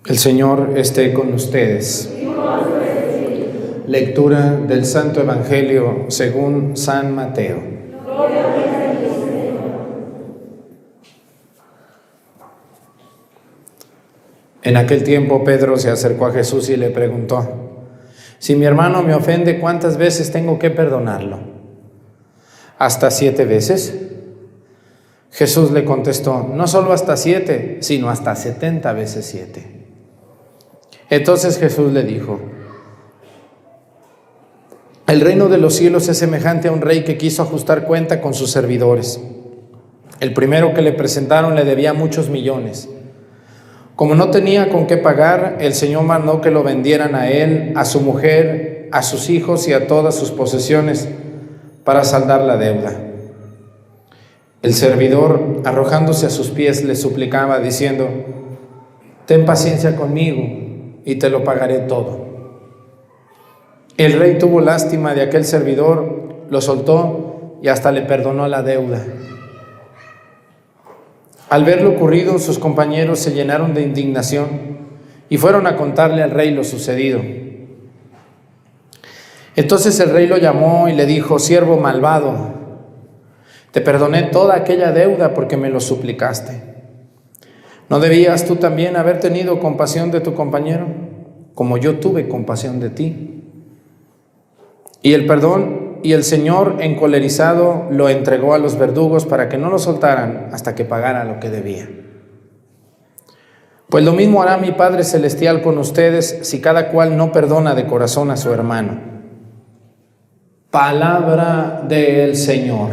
El Señor esté con ustedes. Lectura del Santo Evangelio según San Mateo. En aquel tiempo Pedro se acercó a Jesús y le preguntó: si mi hermano me ofende, ¿cuántas veces tengo que perdonarlo? ¿Hasta 7 veces? Jesús le contestó: no solo hasta 7, sino hasta 70 veces 7. Entonces Jesús le dijo: el reino de los cielos es semejante a un rey que quiso ajustar cuenta con sus servidores. El primero que le presentaron le debía muchos millones. Como no tenía con qué pagar, el Señor mandó que lo vendieran a él, a su mujer, a sus hijos y a todas sus posesiones para saldar la deuda. El servidor, arrojándose a sus pies, le suplicaba diciendo: ten paciencia conmigo y te lo pagaré todo. El rey tuvo lástima de aquel servidor, lo soltó y hasta le perdonó la deuda. Al ver lo ocurrido, sus compañeros se llenaron de indignación y fueron a contarle al rey lo sucedido. Entonces el rey lo llamó y le dijo: siervo malvado, te perdoné toda aquella deuda porque me lo suplicaste. ¿No debías tú también haber tenido compasión de tu compañero, como yo tuve compasión de ti? Y el Señor, encolerizado, lo entregó a los verdugos para que no lo soltaran hasta que pagara lo que debía. Pues lo mismo hará mi Padre Celestial con ustedes si cada cual no perdona de corazón a su hermano. Palabra del Señor.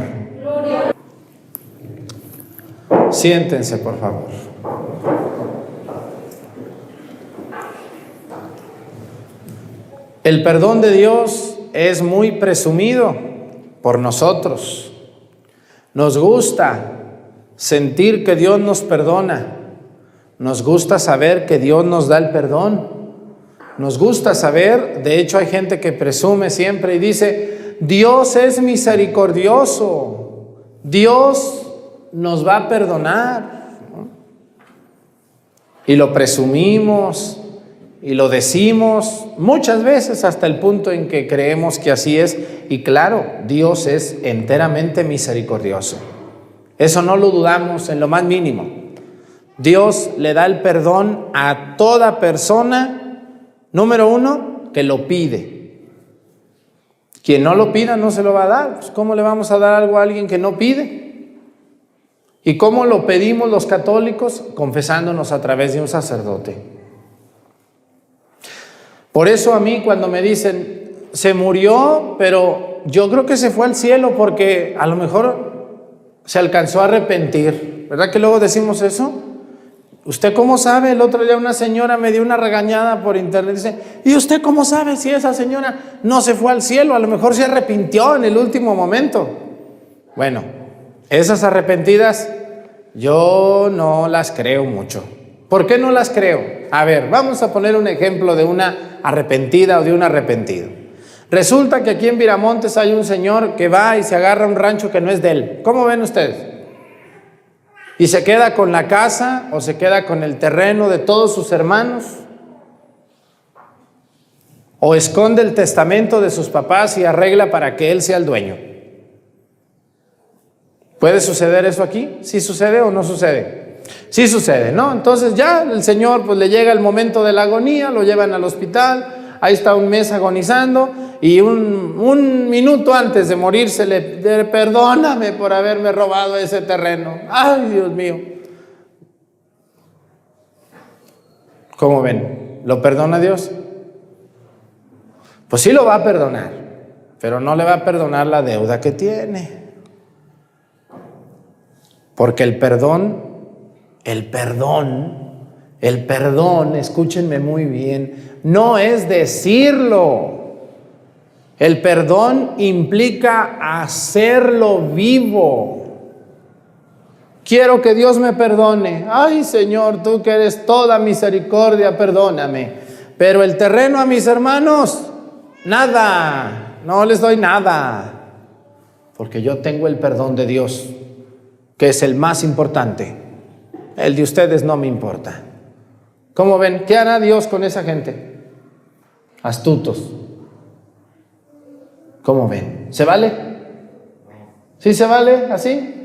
Siéntense, por favor. El perdón de Dios es muy presumido por nosotros. Nos gusta sentir que Dios nos perdona. Nos gusta saber que Dios nos da el perdón. Nos gusta saber, de hecho hay gente que presume siempre y dice: Dios es misericordioso, Dios nos va a perdonar. Y lo presumimos y lo decimos muchas veces hasta el punto en que creemos que así es. Y claro, Dios es enteramente misericordioso. Eso no lo dudamos en lo más mínimo. Dios le da el perdón a toda persona, número uno, que lo pide. Quien no lo pida no se lo va a dar. Pues ¿cómo le vamos a dar algo a alguien que no pide? ¿Y cómo lo pedimos los católicos? Confesándonos a través de un sacerdote. Por eso a mí cuando me dicen: se murió, pero yo creo que se fue al cielo porque a lo mejor se alcanzó a arrepentir. ¿Verdad que luego decimos eso? ¿Usted cómo sabe? El otro día una señora me dio una regañada por internet. Dice: ¿y usted cómo sabe si esa señora no se fue al cielo? A lo mejor se arrepintió en el último momento. Bueno, esas arrepentidas yo no las creo mucho. ¿Por qué no las creo? A ver, vamos a poner un ejemplo de una arrepentida o de un arrepentido. Resulta que aquí en Viramontes hay un señor que va y se agarra un rancho que no es de él. ¿Cómo ven ustedes? Y se queda con la casa o se queda con el terreno de todos sus hermanos. O esconde el testamento de sus papás y arregla para que él sea el dueño. ¿Puede suceder eso aquí? ¿Sí sucede o no sucede? Sí sucede, ¿no? Entonces ya el señor pues le llega el momento de la agonía, lo llevan al hospital, ahí está un mes agonizando y un minuto antes de morirse le perdóname por haberme robado ese terreno. ¡Ay, Dios mío! ¿Cómo ven? ¿Lo perdona Dios? Pues sí lo va a perdonar, pero no le va a perdonar la deuda que tiene. Porque el perdón, escúchenme muy bien, no es decirlo. El perdón implica hacerlo vivo. Quiero que Dios me perdone. Ay, Señor, tú que eres toda misericordia, perdóname. Pero el terreno a mis hermanos, nada, no les doy nada. Porque yo tengo el perdón de Dios, que es el más importante. El de ustedes no me importa. ¿Cómo ven? ¿Qué hará Dios con esa gente? Astutos. ¿Cómo ven? ¿Se vale? ¿Sí se vale así?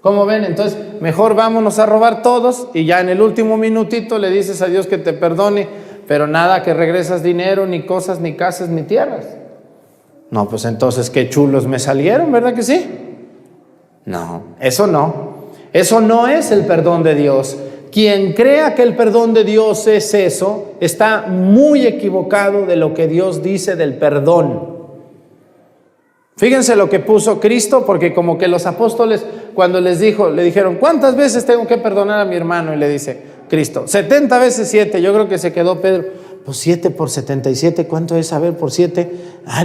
¿Cómo ven? Entonces, mejor vámonos a robar todos y ya en el último minutito le dices a Dios que te perdone, pero nada que regresas dinero, ni cosas, ni casas, ni tierras. No, pues entonces qué chulos me salieron, ¿verdad que sí? No, eso no. Eso no es el perdón de Dios. Quien crea que el perdón de Dios es eso, está muy equivocado de lo que Dios dice del perdón. Fíjense lo que puso Cristo, porque como que los apóstoles cuando le dijeron, ¿cuántas veces tengo que perdonar a mi hermano? Y le dice Cristo, 70 veces 7. Yo creo que se quedó Pedro, pues 7 por 77, ¿cuánto es? A ver, por 7,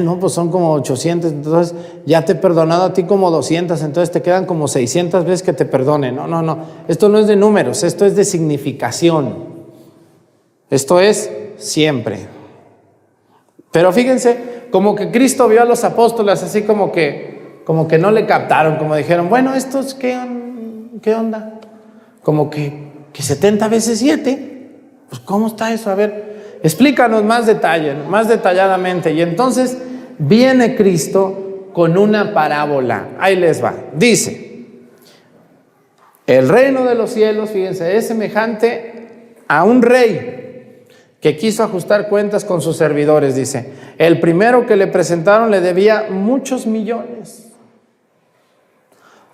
no, pues son como 800, entonces ya te he perdonado a ti como 200, entonces te quedan como 600 veces que te perdone. No, esto no es de números, esto es de significación. Esto es siempre. Pero fíjense, como que Cristo vio a los apóstoles así como que no le captaron, como dijeron, bueno, estos, ¿qué onda? Como que 70 veces 7, pues ¿cómo está eso? A ver, explícanos más detalladamente. Y entonces viene Cristo con una parábola, ahí les va, dice, el reino de los cielos, fíjense, es semejante a un rey que quiso ajustar cuentas con sus servidores, dice. El primero que le presentaron le debía muchos millones.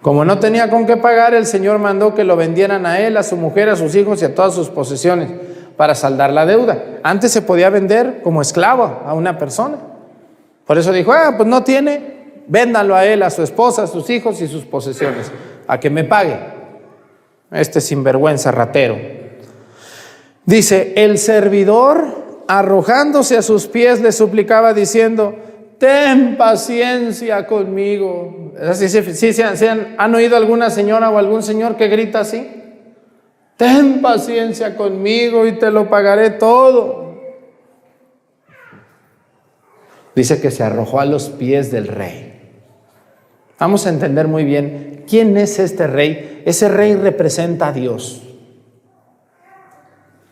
Como no tenía con qué pagar, el Señor mandó que lo vendieran a él, a su mujer, a sus hijos y a todas sus posesiones para saldar la deuda. Antes se podía vender como esclavo a una persona. Por eso dijo, pues no tiene, véndalo a él, a su esposa, a sus hijos y sus posesiones, a que me pague. Este sinvergüenza ratero. Dice, el servidor, arrojándose a sus pies, le suplicaba diciendo, ten paciencia conmigo. ¿Han oído alguna señora o algún señor que grita así? Ten paciencia conmigo y te lo pagaré todo. Dice que se arrojó a los pies del rey. Vamos a entender muy bien quién es este rey. Ese rey representa a Dios.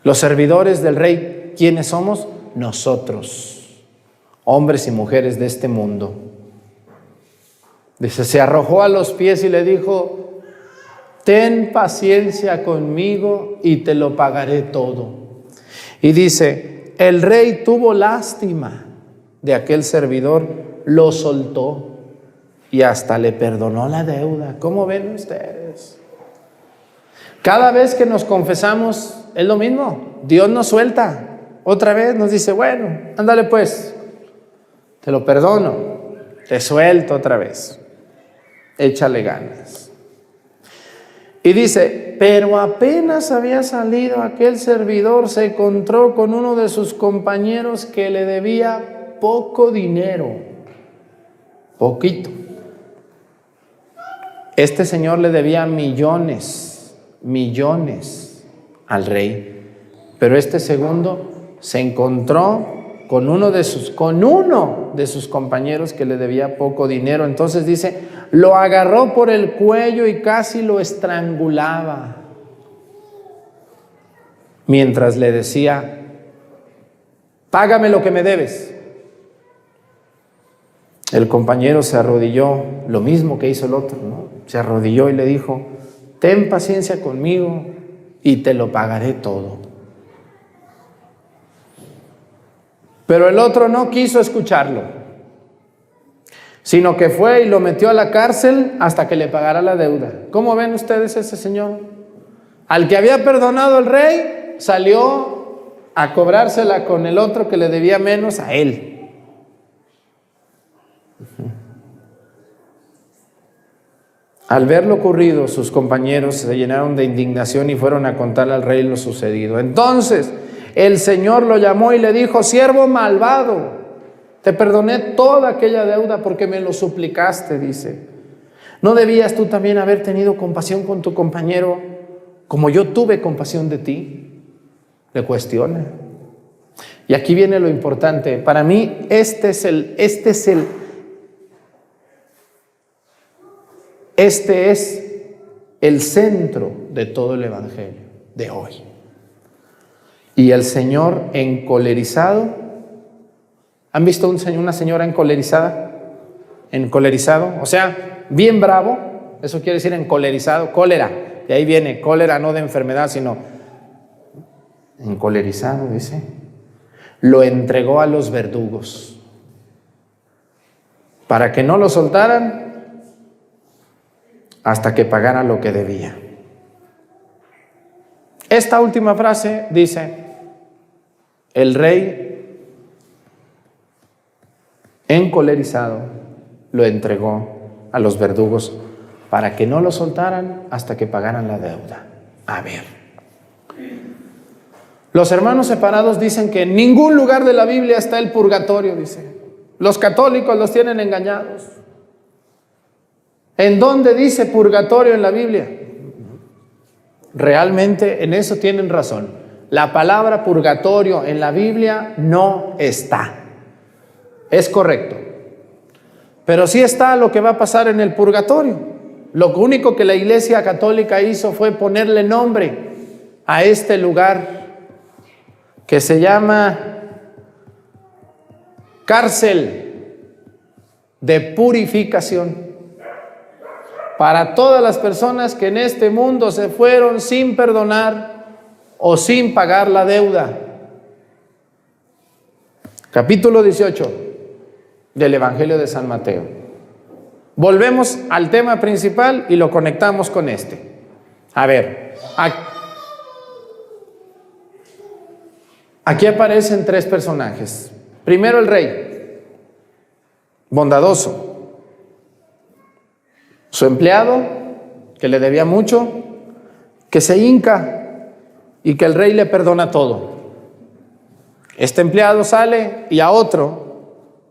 Los servidores del rey, ¿quiénes somos? Nosotros, hombres y mujeres de este mundo. Dice, se arrojó a los pies y le dijo, ten paciencia conmigo y te lo pagaré todo. Y dice, el rey tuvo lástima de aquel servidor, lo soltó y hasta le perdonó la deuda. ¿Cómo ven ustedes? Cada vez que nos confesamos es lo mismo, Dios nos suelta, otra vez nos dice, bueno, ándale pues, te lo perdono, te suelto otra vez, échale ganas. Y dice, pero apenas había salido aquel servidor, se encontró con uno de sus compañeros que le debía poco dinero, poquito. Este señor le debía millones al rey, pero este segundo se encontró con uno de sus compañeros que le debía poco dinero. Entonces dice, lo agarró por el cuello y casi lo estrangulaba, mientras le decía, págame lo que me debes. El compañero se arrodilló, lo mismo que hizo el otro, ¿no? Se arrodilló y le dijo, ten paciencia conmigo y te lo pagaré todo. Pero el otro no quiso escucharlo, sino que fue y lo metió a la cárcel hasta que le pagara la deuda. ¿Cómo ven ustedes ese señor? Al que había perdonado el rey, salió a cobrársela con el otro que le debía menos a él. Al ver lo ocurrido, sus compañeros se llenaron de indignación y fueron a contarle al rey lo sucedido. Entonces el Señor lo llamó y le dijo, siervo malvado, te perdoné toda aquella deuda porque me lo suplicaste, dice. ¿No debías tú también haber tenido compasión con tu compañero como yo tuve compasión de ti? Le cuestiona. Y aquí viene lo importante. Para mí este es el centro de todo el evangelio de hoy. Y el Señor encolerizado. ¿Han visto una señora encolerizada? Encolerizado, o sea, bien bravo. Eso quiere decir encolerizado, cólera. De ahí viene, cólera no de enfermedad, sino encolerizado, dice. Lo entregó a los verdugos para que no lo soltaran hasta que pagara lo que debía. Esta última frase dice: el rey encolerizado lo entregó a los verdugos para que no lo soltaran hasta que pagaran la deuda. A ver, los hermanos separados dicen que en ningún lugar de la Biblia está el purgatorio, dice. Los católicos los tienen engañados. ¿En dónde dice purgatorio en la Biblia? Realmente en eso tienen razón. La palabra purgatorio en la Biblia no está. Es correcto. Pero sí está lo que va a pasar en el purgatorio. Lo único que la Iglesia Católica hizo fue ponerle nombre a este lugar que se llama cárcel de purificación para todas las personas que en este mundo se fueron sin perdonar o sin pagar la deuda. Capítulo 18 del Evangelio de San Mateo. Volvemos al tema principal y lo conectamos con este. A ver, aquí aparecen tres personajes. Primero el rey, bondadoso. Su empleado, que le debía mucho, que se hinca y que el rey le perdona todo. Este empleado sale y a otro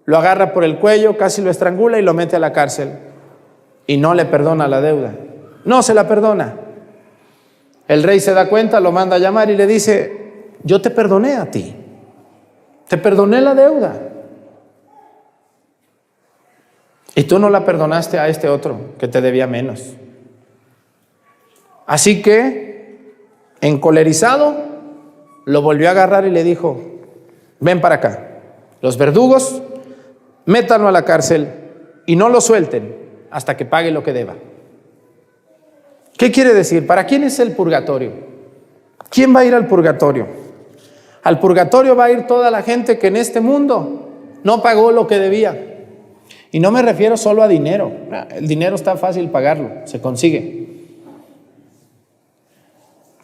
lo agarra por el cuello, casi lo estrangula y lo mete a la cárcel. Y no le perdona la deuda. No se la perdona. El rey se da cuenta, lo manda a llamar y le dice: yo te perdoné a ti. Te perdoné la deuda. Y tú no la perdonaste a este otro que te debía menos. Así que, encolerizado, lo volvió a agarrar y le dijo: ven para acá. Los verdugos, métanlo a la cárcel y no lo suelten hasta que pague lo que deba. ¿Qué quiere decir? ¿Para quién es el purgatorio? ¿Quién va a ir al purgatorio? Al purgatorio va a ir toda la gente que en este mundo no pagó lo que debía. Y no me refiero solo a dinero. El dinero está fácil pagarlo, se consigue.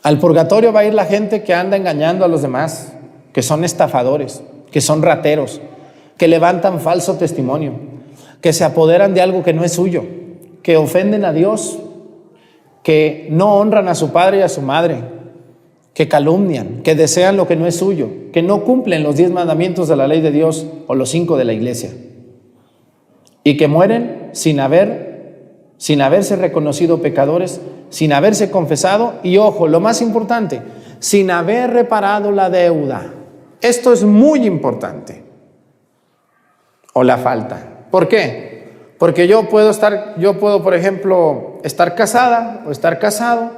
Al purgatorio va a ir la gente que anda engañando a los demás, que son estafadores, que son rateros, que levantan falso testimonio, que se apoderan de algo que no es suyo, que ofenden a Dios, que no honran a su padre y a su madre, que calumnian, que desean lo que no es suyo, que no cumplen los 10 mandamientos de la ley de Dios o los 5 de la iglesia, y que mueren sin haberse reconocido pecadores, sin haberse confesado y, ojo, lo más importante, sin haber reparado la deuda. Esto es muy importante. O la falta. ¿Por qué? Porque yo puedo, por ejemplo, estar casada o estar casado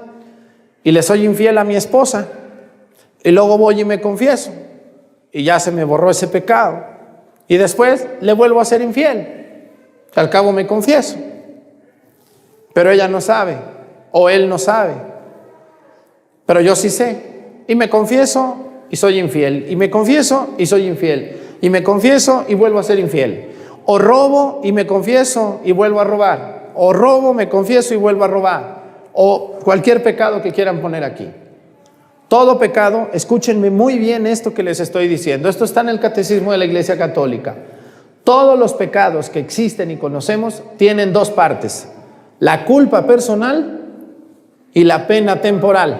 y le soy infiel a mi esposa y luego voy y me confieso y ya se me borró ese pecado y después le vuelvo a ser infiel. Al cabo me confieso, pero ella no sabe o él no sabe, pero yo sí sé y me confieso y soy infiel y me confieso y soy infiel y me confieso y vuelvo a ser infiel. O robo y me confieso y vuelvo a robar. O robo, me confieso y vuelvo a robar. O cualquier pecado que quieran poner aquí. Todo pecado, escúchenme muy bien esto que les estoy diciendo. Esto está en el Catecismo de la Iglesia Católica. Todos los pecados que existen y conocemos tienen dos partes: la culpa personal y la pena temporal.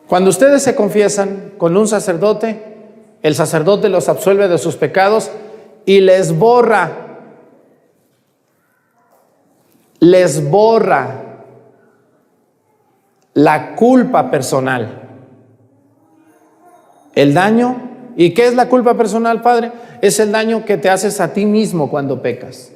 Cuando ustedes se confiesan con un sacerdote, el sacerdote los absuelve de sus pecados y les borra la culpa personal, el daño. ¿Y qué es la culpa personal, Padre? Es el daño que te haces a ti mismo cuando pecas.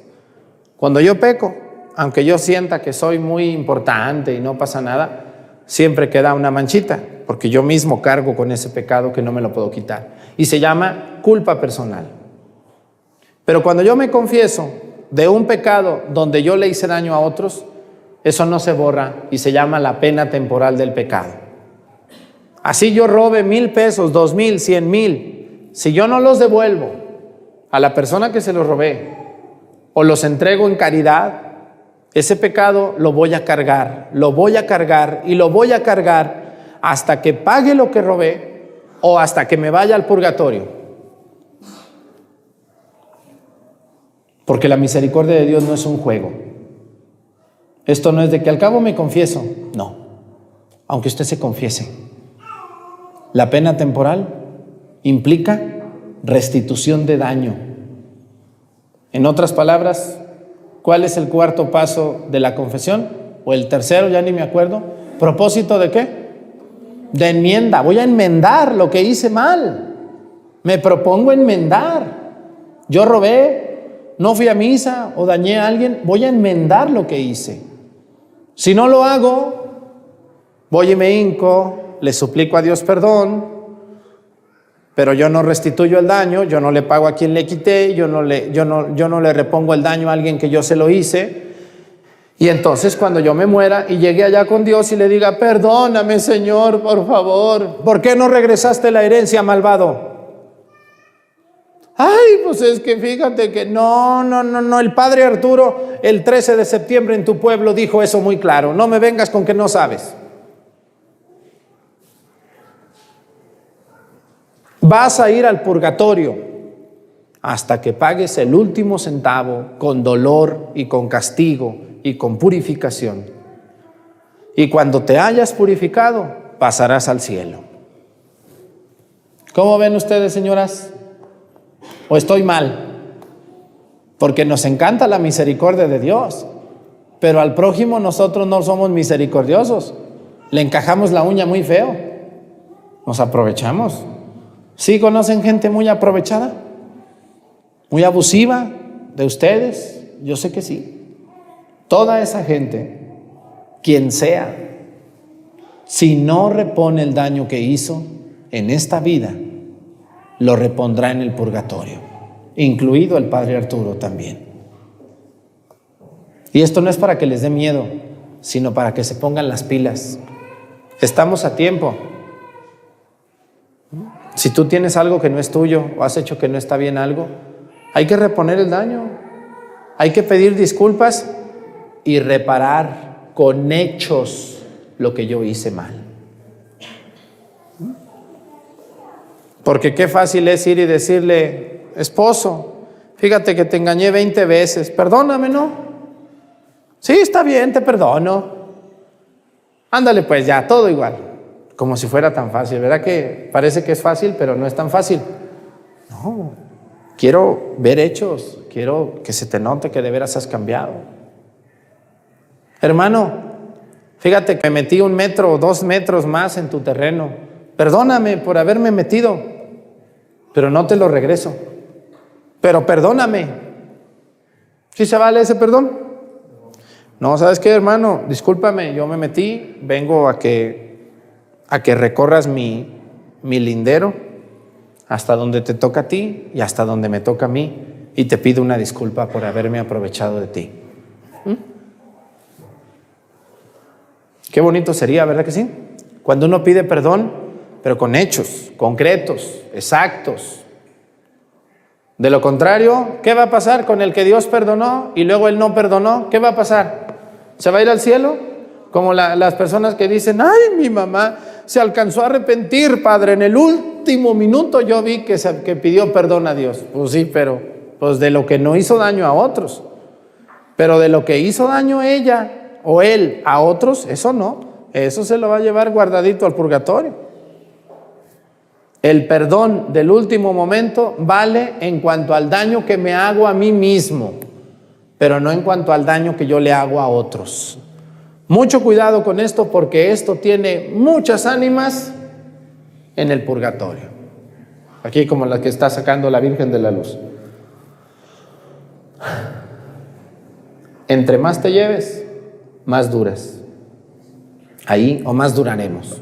Cuando yo peco, aunque yo sienta que soy muy importante y no pasa nada, siempre queda una manchita. porque yo mismo cargo con ese pecado que no me lo puedo quitar. Y se llama culpa personal. Pero cuando yo me confieso de un pecado donde yo le hice daño a otros, eso no se borra y se llama la pena temporal del pecado. Así yo robe 1,000 pesos, 2,000, 100,000. Si yo no los devuelvo a la persona que se los robé o los entrego en caridad, ese pecado lo voy a cargar y lo voy a cargar hasta que pague lo que robé o hasta que me vaya al purgatorio. Porque la misericordia de Dios no es un juego. Esto no es de que al cabo me confieso. No, aunque usted se confiese. La pena temporal implica restitución de daño. En otras palabras, ¿cuál es el cuarto paso de la confesión? O el tercero, ya ni me acuerdo. ¿Propósito de qué? De enmienda. Voy a enmendar lo que hice mal. Me propongo enmendar. Yo robé, no fui a misa o dañé a alguien. Voy a enmendar lo que hice. Si no lo hago, voy y me hinco, le suplico a Dios perdón, pero yo no restituyo el daño, yo no le pago a quien le quité, yo no le repongo el daño a alguien que yo se lo hice. Y entonces cuando yo me muera y llegue allá con Dios y le diga, perdóname Señor, por favor, ¿por qué no regresaste la herencia, malvado? Ay, pues es que fíjate que no, el padre Arturo el 13 de septiembre en tu pueblo dijo eso muy claro, no me vengas con que no sabes. Vas a ir al purgatorio hasta que pagues el último centavo con dolor y con castigo y con purificación. Y cuando te hayas purificado, pasarás al cielo. ¿Cómo ven ustedes, señoras? ¿O estoy mal? Porque nos encanta la misericordia de Dios, pero al prójimo nosotros no somos misericordiosos. Le encajamos la uña muy feo. Nos aprovechamos. ¿Sí conocen gente muy aprovechada? Muy abusiva de ustedes. Yo sé que sí. Toda esa gente, quien sea, si no repone el daño que hizo en esta vida, lo repondrá en el purgatorio, incluido el padre Arturo también. Y esto no es para que les dé miedo, sino para que se pongan las pilas. Estamos a tiempo. Si tú tienes algo que no es tuyo o has hecho que no está bien algo, hay que reponer el daño, hay que pedir disculpas y reparar con hechos lo que yo hice mal. Porque qué fácil es ir y decirle, esposo, fíjate que te engañé 20 veces, perdóname, ¿no? Sí, está bien, te perdono. Ándale pues ya, todo igual. Como si fuera tan fácil, ¿verdad? Que parece que es fácil, pero no es tan fácil. No, quiero ver hechos, quiero que se te note que de veras has cambiado. Hermano, fíjate que me metí 1 metro o 2 metros más en tu terreno. Perdóname por haberme metido, pero no te lo regreso. Pero perdóname. ¿Sí se vale ese perdón? No, ¿sabes qué, hermano? Discúlpame, yo me metí, vengo a que recorras mi lindero hasta donde te toca a ti y hasta donde me toca a mí, y te pido una disculpa por haberme aprovechado de ti. Qué bonito sería, ¿verdad que sí? Cuando uno pide perdón, pero con hechos concretos, exactos. De lo contrario, ¿qué va a pasar con el que Dios perdonó y luego él no perdonó? ¿Qué va a pasar? ¿Se va a ir al cielo? Como las personas que dicen, ay, mi mamá se alcanzó a arrepentir, padre, en el último minuto yo vi que pidió perdón a Dios. Pues sí, pero pues de lo que no hizo daño a otros. Pero de lo que hizo daño ella o él a otros, eso no. Eso se lo va a llevar guardadito al purgatorio. El perdón del último momento vale en cuanto al daño que me hago a mí mismo, pero no en cuanto al daño que yo le hago a otros. Mucho cuidado con esto, porque esto tiene muchas ánimas en el purgatorio. Aquí como la que está sacando la Virgen de la Luz. Entre más te lleves, más duras. Ahí o más duraremos.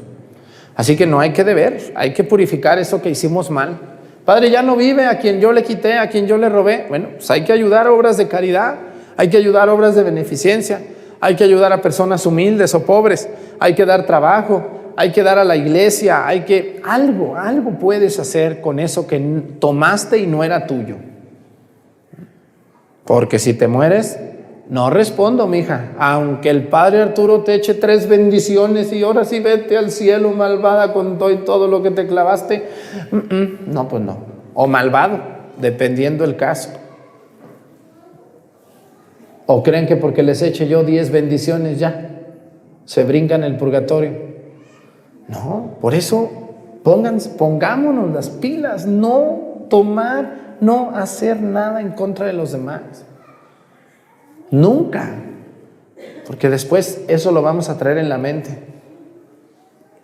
Así que no hay que deber, hay que purificar eso que hicimos mal. Padre, ya no vive a quien yo le quité, a quien yo le robé. Bueno, pues hay que ayudar a obras de caridad, hay que ayudar a obras de beneficencia, hay que ayudar a personas humildes o pobres, hay que dar trabajo, hay que dar a la iglesia, algo puedes hacer con eso que tomaste y no era tuyo. Porque si te mueres, no respondo, mija, aunque el padre Arturo te eche 3 bendiciones y ahora sí vete al cielo, malvada, con todo lo que te clavaste. No, pues no. O malvado, dependiendo el caso. ¿O creen que porque les eche yo 10 bendiciones ya se brincan el purgatorio? No, por eso pongámonos las pilas, no tomar, no hacer nada en contra de los demás. Nunca, porque después eso lo vamos a traer en la mente.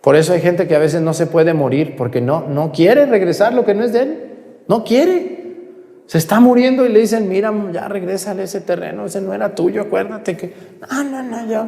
Por eso hay gente que a veces no se puede morir, porque no quiere regresar lo que no es de él, no quiere. Se está muriendo y le dicen, mira, ya regrésale ese terreno, ese no era tuyo, acuérdate que... No, yo...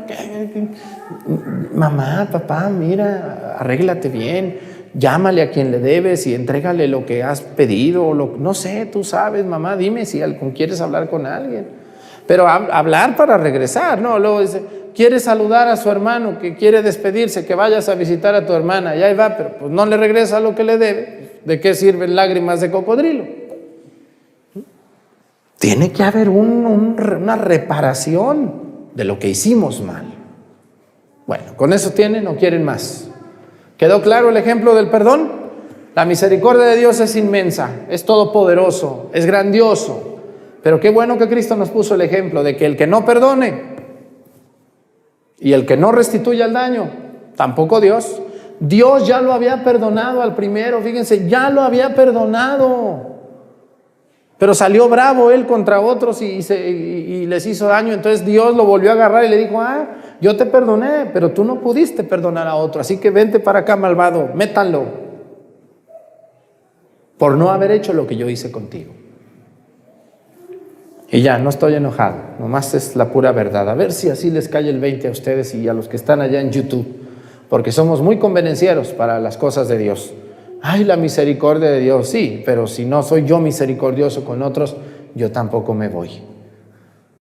Mamá, papá, mira, arréglate bien, llámale a quien le debes y entrégale lo que has pedido, no sé, tú sabes, mamá, dime si quieres hablar con alguien. Pero hablar para regresar, ¿no? Luego dice, quiere saludar a su hermano, que quiere despedirse, que vayas a visitar a tu hermana, y ahí va, pero pues no le regresa lo que le debe. ¿De qué sirven lágrimas de cocodrilo? Tiene que haber una reparación de lo que hicimos mal. Bueno, con eso tienen o quieren más. ¿Quedó claro el ejemplo del perdón? La misericordia de Dios es inmensa, es todopoderoso, es grandioso. Pero qué bueno que Cristo nos puso el ejemplo de que el que no perdone y el que no restituya el daño, tampoco Dios. Dios ya lo había perdonado al primero, fíjense, ya lo había perdonado. Pero salió bravo él contra otros y les hizo daño. Entonces Dios lo volvió a agarrar y le dijo, yo te perdoné, pero tú no pudiste perdonar a otro. Así que vente para acá, malvado, métanlo. Por no haber hecho lo que yo hice contigo. Y ya, no estoy enojado, nomás es la pura verdad. A ver si así les cae el 20 a ustedes y a los que están allá en YouTube, porque somos muy convenencieros para las cosas de Dios. Ay, la misericordia de Dios, sí, pero si no soy yo misericordioso con otros, yo tampoco me voy.